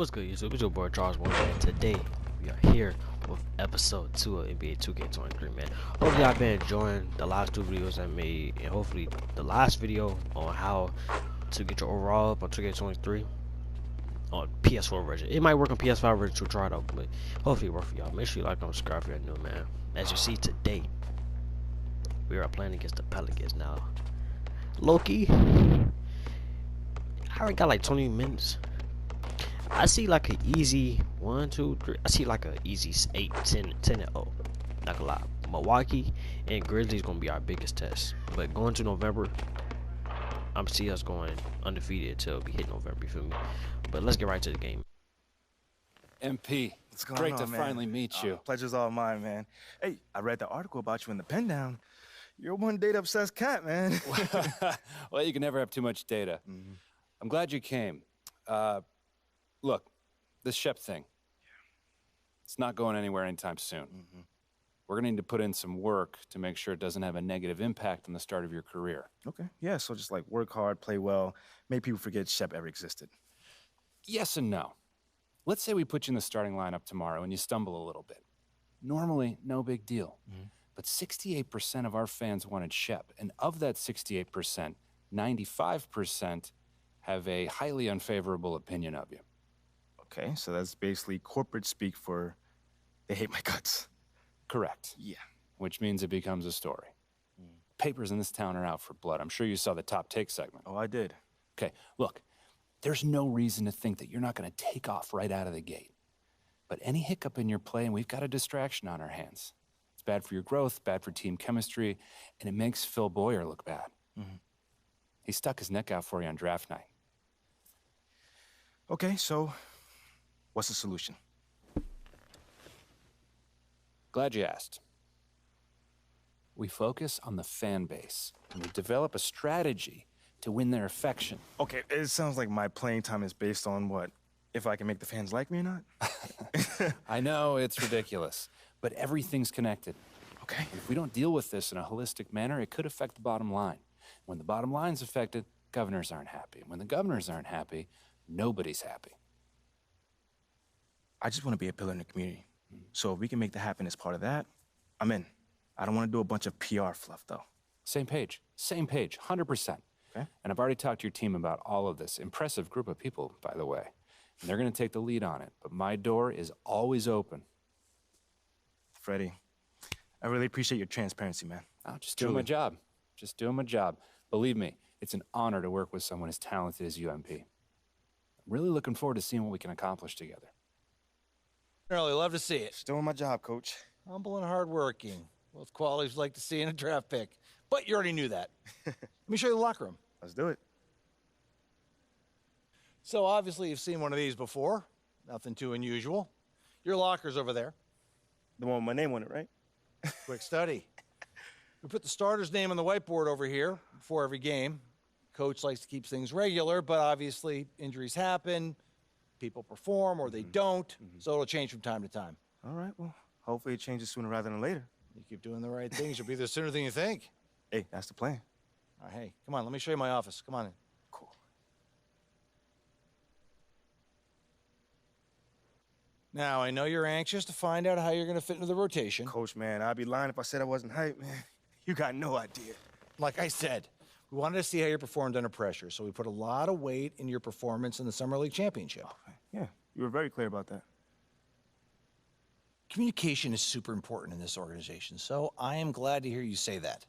What's good, YouTube? It's your boy Charles Warren, and today we are here with episode 2 of NBA2k23, man. Hopefully y'all been enjoying the last two videos I made, and hopefully the last video on how to get your overall up on 2k23 on PS4 version. It might work on PS5 version to try it out, but hopefully it works for y'all. Make sure you like and subscribe if you're new, man. As you see today, we are playing against the Pelicans now. Loki, I already got like 20 minutes. I see like an easy 1, 2, 3. I see like an easy 8, 10 and 0. Not gonna lie. Milwaukee and Grizzlies gonna be our biggest test. But going to November, I'm see us going undefeated until we hit November. You feel me? But let's get right to the game. MP, What's going great on, to man? finally meet you. Pleasure's all mine, man. Hey, I read the article about you in the pen down. You're one data-obsessed cat, man. Well, you can never have too much data. I'm glad you came. Look, this Shep thing, it's not going anywhere anytime soon. We're going to need to put in some work to make sure it doesn't have a negative impact on the start of your career. Okay, yeah, so just like work hard, play well, make people forget Shep ever existed. Yes and no. Let's say we put you in the starting lineup tomorrow and you stumble a little bit. Normally, no big deal. But 68% of our fans wanted Shep, and of that 68%, 95% have a highly unfavorable opinion of you. Okay, so that's basically corporate speak for they hate my guts. Correct. Yeah. Which means it becomes a story. Papers in this town are out for blood. I'm sure you saw the top take segment. Oh, I did. Okay, look, there's no reason to think that you're not going to take off right out of the gate. But any hiccup in your play, and we've got a distraction on our hands. It's bad for your growth, bad for team chemistry, and it makes Phil Boyer look bad. He stuck his neck out for you on draft night. Okay, so what's the solution? Glad you asked. We focus on the fan base, and we develop a strategy to win their affection. Okay, it sounds like my playing time is based on what? If I can make the fans like me or not? I know, it's ridiculous, but everything's connected. Okay. If we don't deal with this in a holistic manner, it could affect the bottom line. When the bottom line's affected, governors aren't happy. And when the governors aren't happy, nobody's happy. I just want to be a pillar in the community. So if we can make that happen as part of that, I'm in. I don't want to do a bunch of PR fluff, though. Same page, 100%. Okay. And I've already talked to your team about all of this. Impressive group of people, by the way. And they're going to take the lead on it. But my door is always open. Freddie, I really appreciate your transparency, man. I'm just doing my job. Just doing my job. Believe me, it's an honor to work with someone as talented as UMP. I'm really looking forward to seeing what we can accomplish together. Really love to see it. Just doing my job, Coach. Humble and hardworking. Both qualities we like to see in a draft pick. But you already knew that. Let me show you the locker room. Let's do it. So obviously you've seen one of these before. Nothing too unusual. Your locker's over there. The one with my name on it, right? Quick study. We put the starter's name on the whiteboard over here before every game. Coach likes to keep things regular, but obviously injuries happen. People perform or they don't, so it'll change from time to time. All right, well, hopefully it changes sooner rather than later. You keep doing the right things, you'll be there sooner than you think. Hey, that's the plan. All right, hey, come on, let me show you my office. Come on in. Cool. Now, I know you're anxious to find out how you're going to fit into the rotation. Coach, man, I'd be lying if I said I wasn't hyped, man. You got no idea. Like I said, we wanted to see how you performed under pressure, so we put a lot of weight in your performance in the Summer League Championship. Yeah, you were very clear about that. Communication is super important in this organization, so I am glad to hear you say that.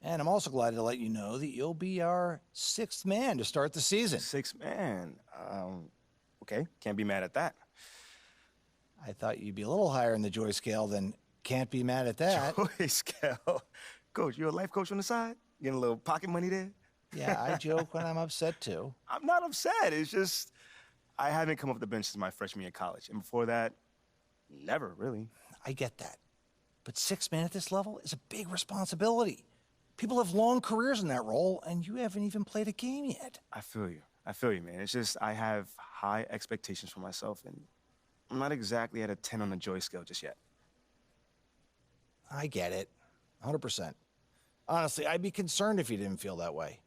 And I'm also glad to let you know that you'll be our 6th man to start the season. 6 man. Okay, can't be mad at that. I thought you'd be a little higher in the joy scale than can't be mad at that. Joy scale. Coach, you a life coach on the side? Getting a little pocket money there? Yeah, I joke when I'm upset too. I'm not upset. It's just I haven't come off the bench since my freshman year of college. And before that, never, really. I get that. But 6 men at this level is a big responsibility. People have long careers in that role, and you haven't even played a game yet. I feel you. I feel you, man. It's just I have high expectations for myself, and I'm not exactly at a 10 on the joy scale just yet. I get it. 100%. Honestly, I'd be concerned if you didn't feel that way.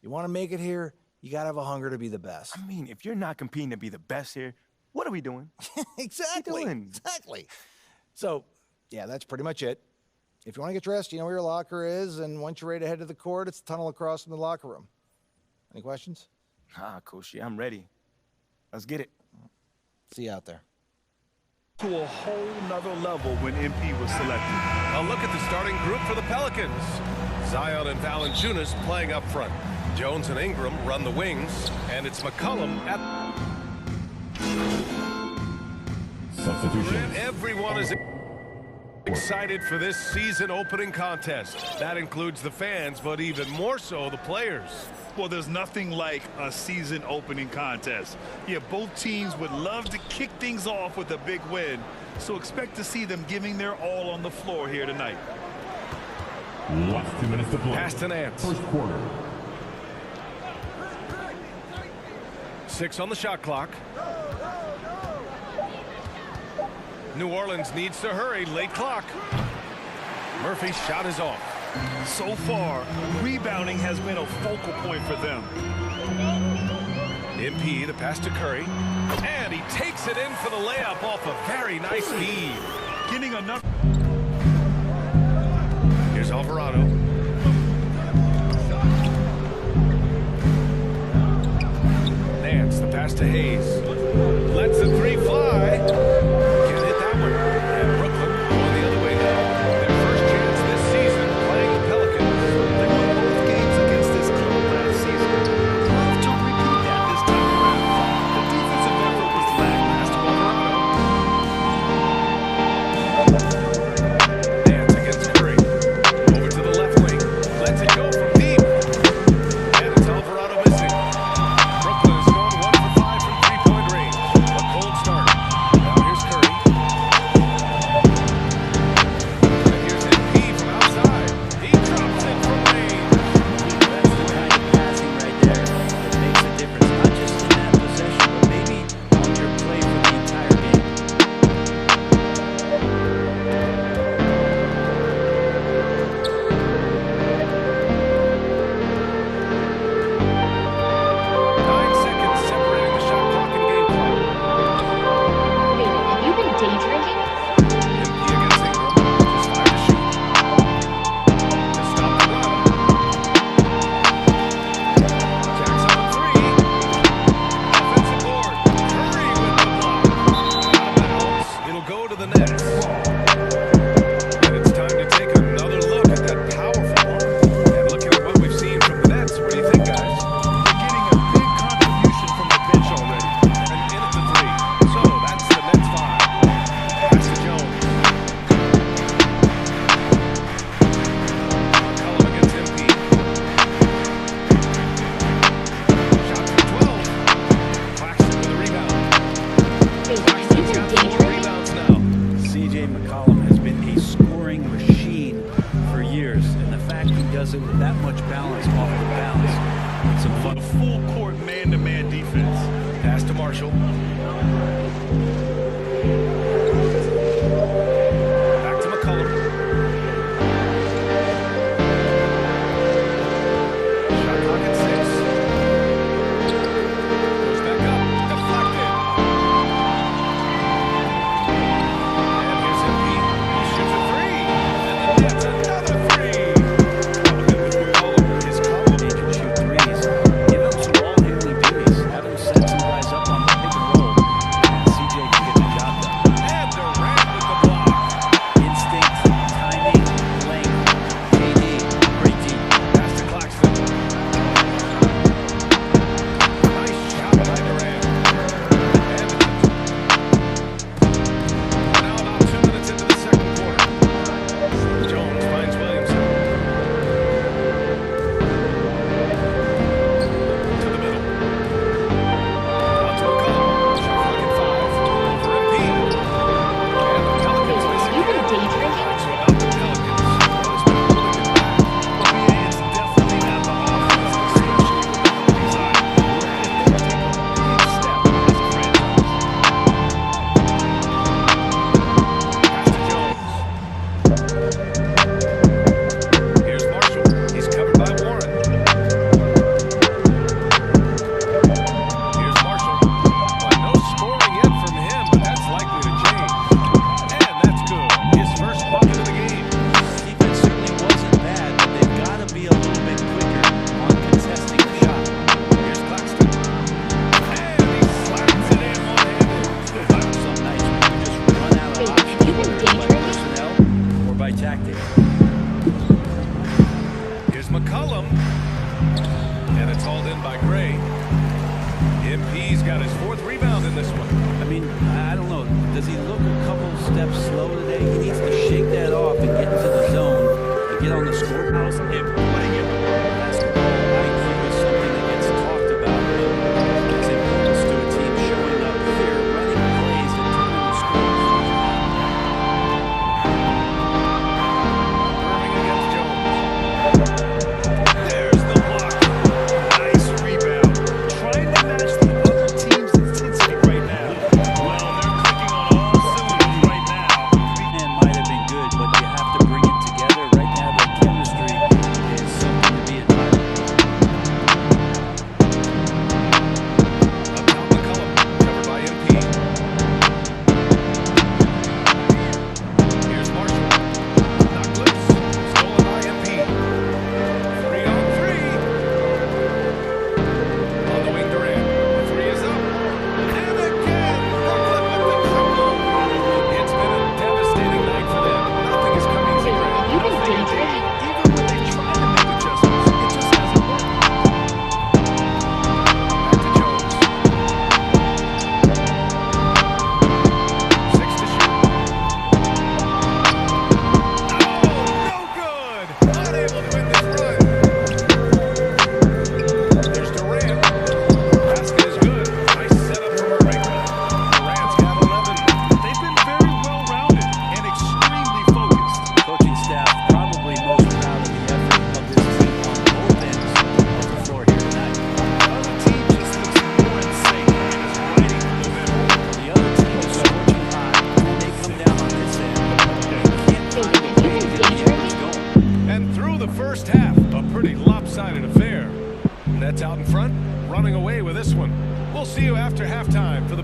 You want to make it here, You got to have a hunger to be the best. I mean, if you're not competing to be the best here, what are we doing? Exactly. What are we doing? Exactly. So, yeah, that's pretty much it. If you want to get dressed, you know where your locker is, and once you're ready to head to the court, it's the tunnel across from the locker room. Any questions? Coach, I'm ready. Let's get it. See you out there. To a whole nother level when MP was selected. A look at the starting group for the Pelicans. Zion and Valanciunas playing up front. Jones and Ingram run the wings, and it's McCollum at... Substitution. Everyone is excited for this season opening contest. That includes the fans, but even more so the players. Well, there's nothing like a season opening contest. Yeah, both teams would love to kick things off with a big win, so expect to see them giving their all on the floor here tonight. Last 2 minutes to play. Pass to Nance. First quarter. 6 on the shot clock. New Orleans needs to hurry, late clock. Murphy's shot is off. So far, rebounding has been a focal point for them. MP, the pass to Curry. And he takes it in for the layup off a very nice feed. Getting enough. Here's Alvarado. Nance, the pass to Hayes. Lets the three fly. Can't hit that one. And Brooklyn going the other way now. Their first chance this season playing the Pelicans. They won both games against this club last season. Love to repeat that this time around. The defensive effort was lackluster. Nance against Curry. Over to the left wing. Lets it go from deep. And it's Alvarado missing. Brooklyn is going 1 for 5 from three-point range. A cold start. Now here's Curry. And here's MP from outside. He drops it from range. That's the kind of passing right there that makes a difference, not just in that possession, but maybe on your play for the entire game. 9 seconds separating the shot clock and game clock. Wait, have you been day drinking? MP against Ingram. Just 5 to shoot. To stop the run. Jackson on 3. Offensive board. Curry with the block. Out of bounds. It'll go to the Nets. And it's time to take another look at that powerful arm. And looking at what we've seen from the Nets, what do you think, guys? They're getting a big contribution from the bench already. And in at the 3. So that's the Nets 5. Pass to Jones. McCollum against MP. Shot from 12. Claxton with a rebound. Wait, have you Claxton's been got day 4 drinking? rebounds now. CJ McCollum has been a scoring machine for years, and the fact he does it with that much balance off the bounce. Some fun. A full court man-to-man defense. Pass to Marshall. Back to McCollum. Shot clock at 6. Goes back up. Deflected. And here's MP. He shoots a 3. And then gets another 3. McCollum, his combo. He can shoot threes. Give him some ball handling duties. Have him set some guys up on the pick and roll.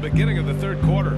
the beginning of the third quarter.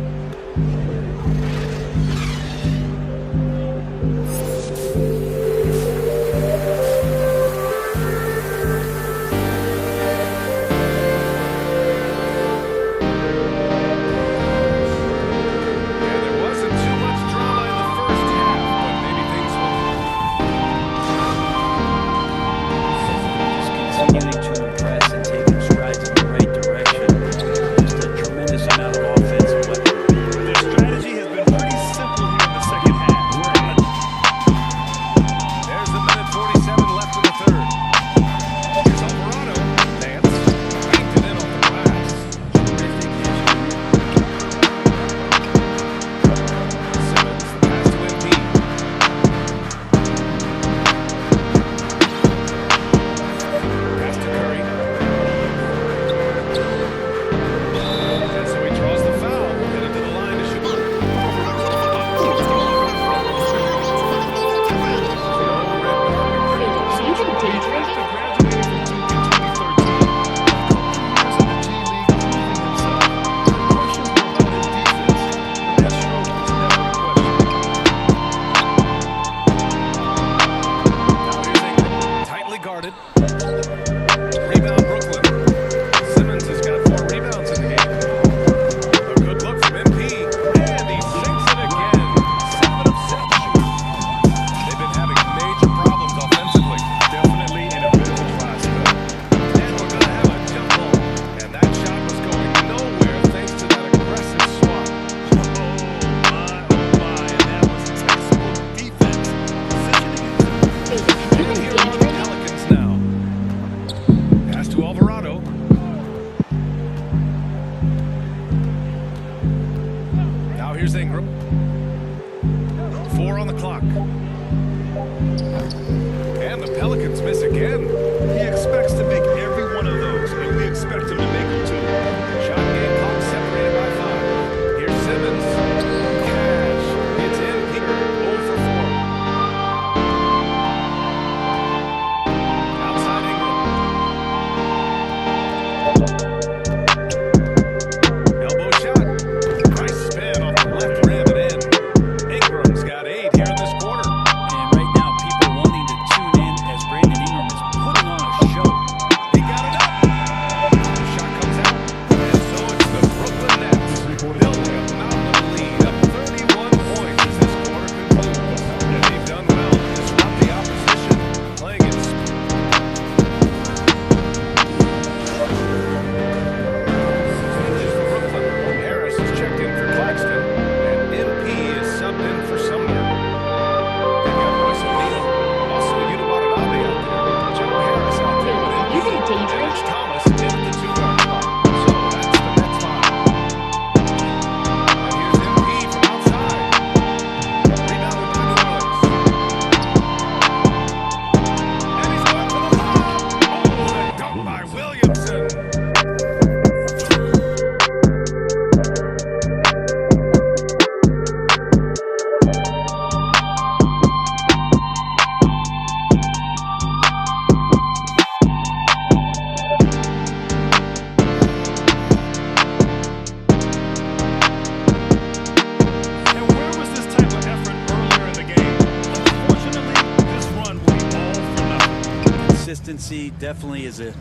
Consistency definitely is a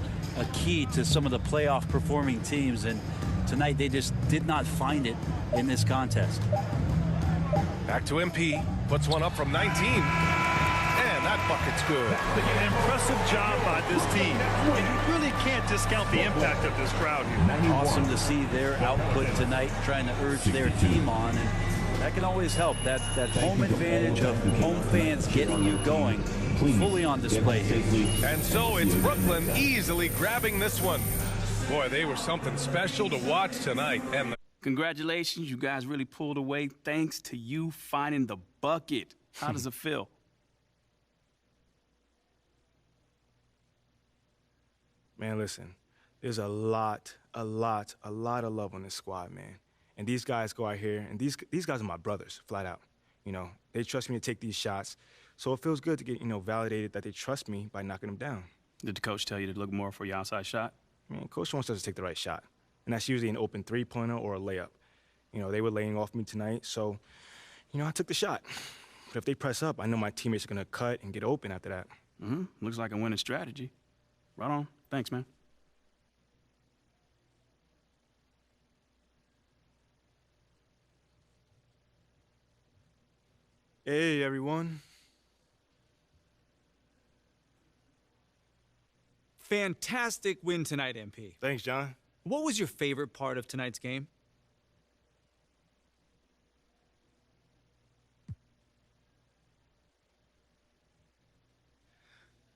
key to some of the playoff performing teams, and tonight they just did not find it in this contest. Back to MP, puts one up from 19, and that bucket's good. An impressive job by this team, and you really can't discount the impact of this crowd here. Awesome to see their output tonight, trying to urge their team on, and that can always help. That home advantage of home fans getting you going fully on display here. And so it's Brooklyn easily grabbing this one. Boy, they were something special to watch tonight. And congratulations, you guys really pulled away thanks to you finding the bucket. How does it feel? Man, listen, there's a lot of love on this squad, man. And these guys go out here, and these guys are my brothers, flat out. You know, they trust me to take these shots. So it feels good to get, validated that they trust me by knocking them down. Did the coach tell you to look more for your outside shot? Man, coach wants us to take the right shot. And that's usually an open three-pointer or a layup. You know, they were laying off me tonight, so, you know, I took the shot. But if they press up, I know my teammates are going to cut and get open after that. Looks like a winning strategy. Right on. Thanks, man. Hey, everyone. Fantastic win tonight, MP. Thanks, John. What was your favorite part of tonight's game?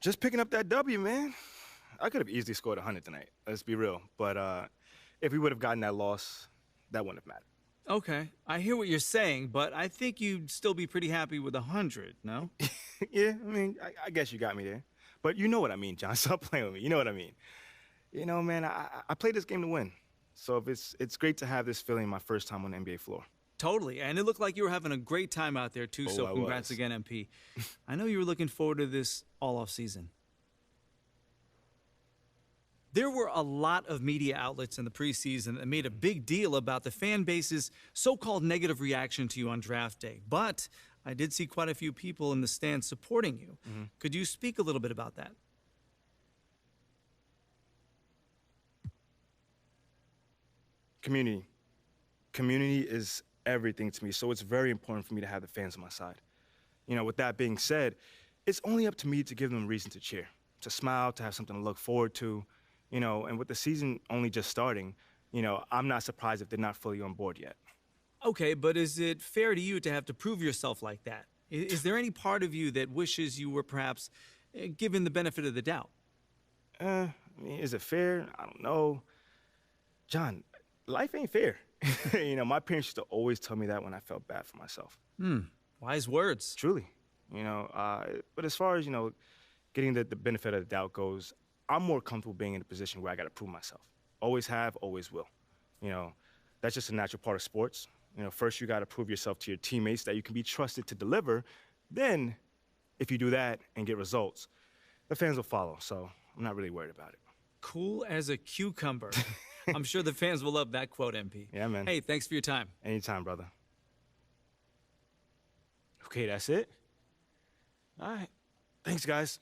Just picking up that W, man. I could have easily scored 100 tonight. Let's be real. But if we would have gotten that loss, that wouldn't have mattered. Okay, I hear what you're saying, but I think you'd still be pretty happy with 100, no? Yeah, I mean, I guess you got me there. But you know what I mean, John. Stop playing with me. You know what I mean. You know, man, I played this game to win. So if it's great to have this feeling my first time on the NBA floor. Totally, and it looked like you were having a great time out there, too, so congrats again, MP. I know you were looking forward to this all off season. There were a lot of media outlets in the preseason that made a big deal about the fan base's so-called negative reaction to you on draft day. But I did see quite a few people in the stands supporting you. Could you speak a little bit about that? Community. Community is everything to me, so it's very important for me to have the fans on my side. You know, with that being said, it's only up to me to give them a reason to cheer, to smile, to have something to look forward to. You know, and with the season only just starting, you know, I'm not surprised if they're not fully on board yet. Okay, but is it fair to you to have to prove yourself like that? Is there any part of you that wishes you were perhaps given the benefit of the doubt? I mean, is it fair? I don't know. John, life ain't fair. You know, my parents used to always tell me that when I felt bad for myself. Wise words. Truly. You know, but as far as, you know, getting the benefit of the doubt goes, I'm more comfortable being in a position where I got to prove myself. Always have, always will. You know, that's just a natural part of sports. You know, first you got to prove yourself to your teammates that you can be trusted to deliver. Then, if you do that and get results, the fans will follow. So I'm not really worried about it. Cool as a cucumber. I'm sure the fans will love that quote, MP. Yeah, man. Hey, thanks for your time. Anytime, brother. Okay, that's it. All right. Thanks, guys.